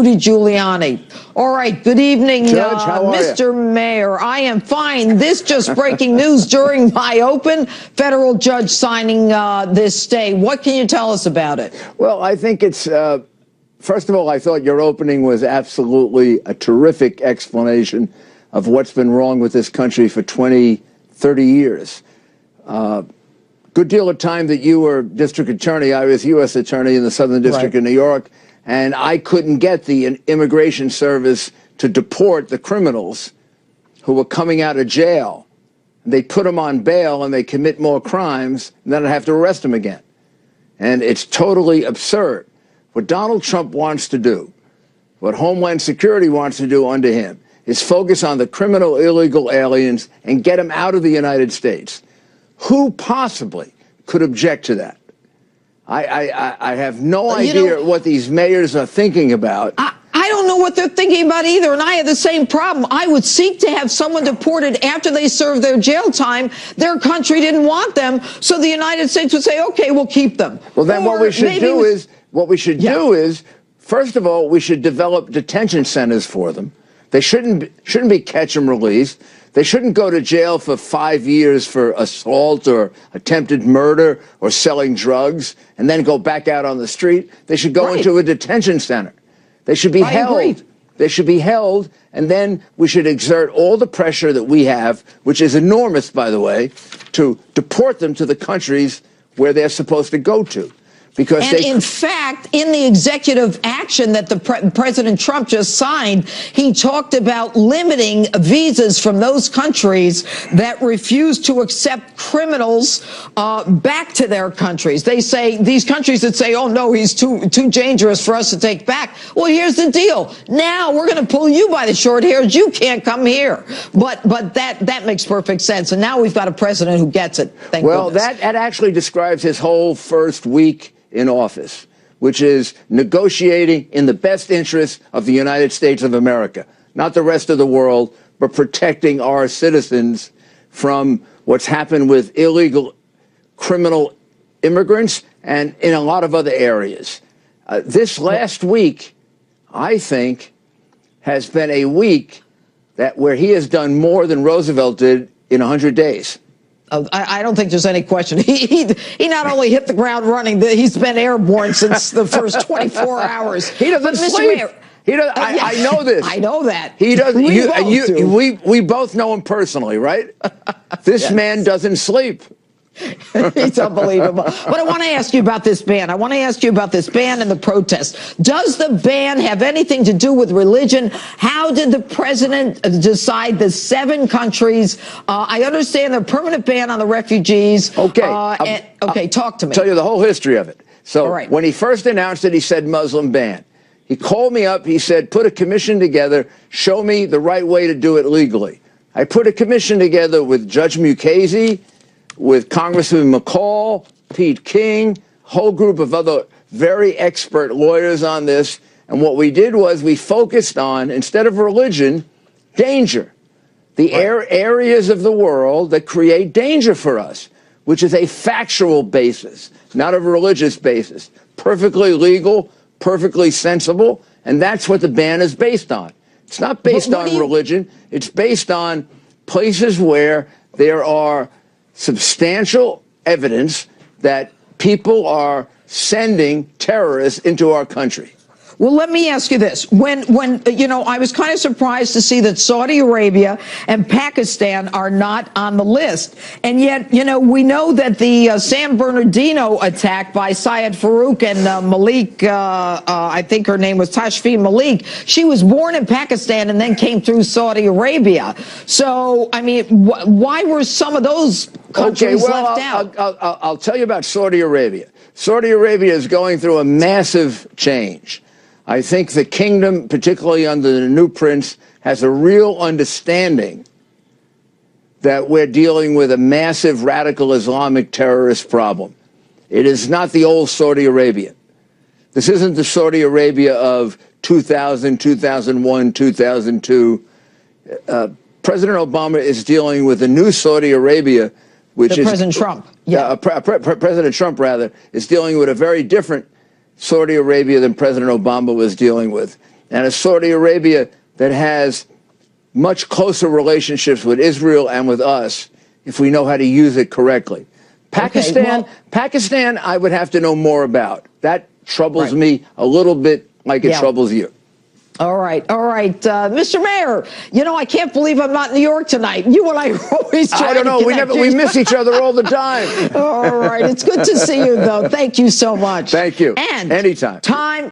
Rudy Giuliani. All right, good evening, Judge, how are Mr. you? Mayor. I am fine. This just breaking news during my open. Federal judge signing this stay. What can you tell us about it? Well, I think it's, first of all, I thought your opening was absolutely a terrific explanation of what's been wrong with this country for 20, 30 years. Good deal of time that you were district attorney. I was U.S. attorney in the Southern District of New York, and I couldn't get the immigration service to deport the criminals who were coming out of jail. They put them on bail and they commit more crimes, and then I have to arrest them again. And it's totally absurd. What Donald Trump wants to do, what Homeland Security wants to do under him, is focus on the criminal illegal aliens and get them out of the United States. Who possibly could object to that? I have no idea what these mayors are thinking about. I don't know what they're thinking about either, and I have the same problem. I would seek to have someone deported after they serve their jail time. Their country didn't want them, so the United States would say, okay, we'll keep them. Well, then what we should do is, first of all, we should develop detention centers for them. They shouldn't be catch and release. They shouldn't go to jail for 5 years for assault or attempted murder or selling drugs and then go back out on the street. They should go into a detention center. They should be held. They should be held, and then we should exert all the pressure that we have, which is enormous, by the way, to deport them to the countries where they're supposed to go to. Because in fact, in the executive action that President Trump just signed, he talked about limiting visas from those countries that refuse to accept criminals back to their countries. They say, these countries that say, oh, no, he's too dangerous for us to take back. Well, here's the deal. Now we're going to pull you by the short hairs. You can't come here. But that makes perfect sense. And now we've got a president who gets it. Thank goodness. That actually describes his whole first week in office, which is negotiating in the best interest of the United States of America, not the rest of the world, but protecting our citizens from what's happened with illegal criminal immigrants and in a lot of other areas. This last week, I think, has been a week where he has done more than Roosevelt did in 100 days. I don't think there's any question. He not only hit the ground running, he's been airborne since the first 24 hours. He doesn't sleep. Mayor, he does. I know this. I know that. He doesn't. We both know him personally, right? This man doesn't sleep. It's unbelievable. But I want to ask you about this ban. I want to ask you about this ban and the protests. Does the ban have anything to do with religion? How did the president decide the 7 countries? I understand the permanent ban on the refugees. Okay. Okay, talk to me. I'll tell you the whole history of it. So when he first announced it, he said Muslim ban. He called me up. He said, put a commission together. Show me the right way to do it legally. I put a commission together with Judge Mukasey, with Congressman McCall, Pete King, whole group of other very expert lawyers on this. And what we did was we focused on, instead of religion, danger. The areas of the world that create danger for us, which is a factual basis, not a religious basis. Perfectly legal, perfectly sensible, and that's what the ban is based on. It's not based on religion. It's based on places where there are substantial evidence that people are sending terrorists into our country. Well, let me ask you this. When you know, I was kind of surprised to see that Saudi Arabia and Pakistan are not on the list. And yet, you know, we know that the San Bernardino attack by Syed Farouk and Malik, I think her name was Tashfeen Malik, she was born in Pakistan and then came through Saudi Arabia. So, I mean, why were some of those countries left out? I'll tell you about Saudi Arabia. Saudi Arabia is going through a massive change. I think the kingdom, particularly under the new prince, has a real understanding that we're dealing with a massive radical Islamic terrorist problem. It is not the old Saudi Arabia. This isn't the Saudi Arabia of 2000, 2001, 2002. President Obama is dealing with a new Saudi Arabia, which is President Trump. Yeah. President Trump, rather, is dealing with a very different Saudi Arabia than President Obama was dealing with. and a Saudi Arabia that has much closer relationships with Israel and with us if we know how to use it correctly. Pakistan, I would have to know more about. That troubles me a little bit like it troubles you. All right. Mr. Mayor, you know, I can't believe I'm not in New York tonight. You and I always try I don't know. We miss each other all the time. All right. It's good to see you, though. Thank you so much. Thank you. And anytime.